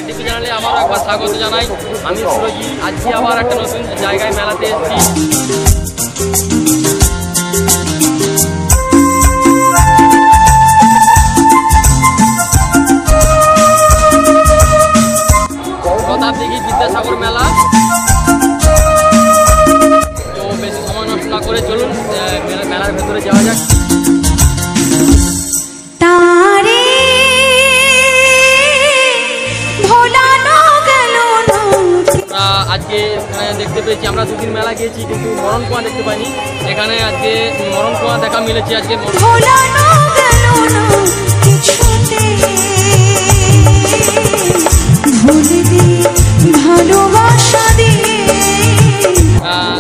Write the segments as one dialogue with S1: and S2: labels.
S1: TV চ্যানেলে আমারও একবার স্বাগত জানাই। আমি সুরজিৎ, আজকে আবার একটা নতুন জায়গায় মেলাতে এসেছি। প্রতাপদিঘি বিদ্যাসাগর মেলা। তো বেশি সময় নষ্ট না করে চলুন মেলার ভেতরে যাওয়া যাক। আজকে দেখতে পেয়েছি আমরা দুদিন মেলা গিয়েছি, কিন্তু মরণ কুয়া দেখতে পাইনি। এখানে আজকে মরণ কুয়া দেখা মিলেছে। আজকে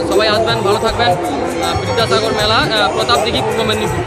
S1: সবাই আসবেন, ভালো থাকবেন। বিদ্যাসাগর মেলা, প্রতাপদিঘি, পূর্ব মেদিনীপুর।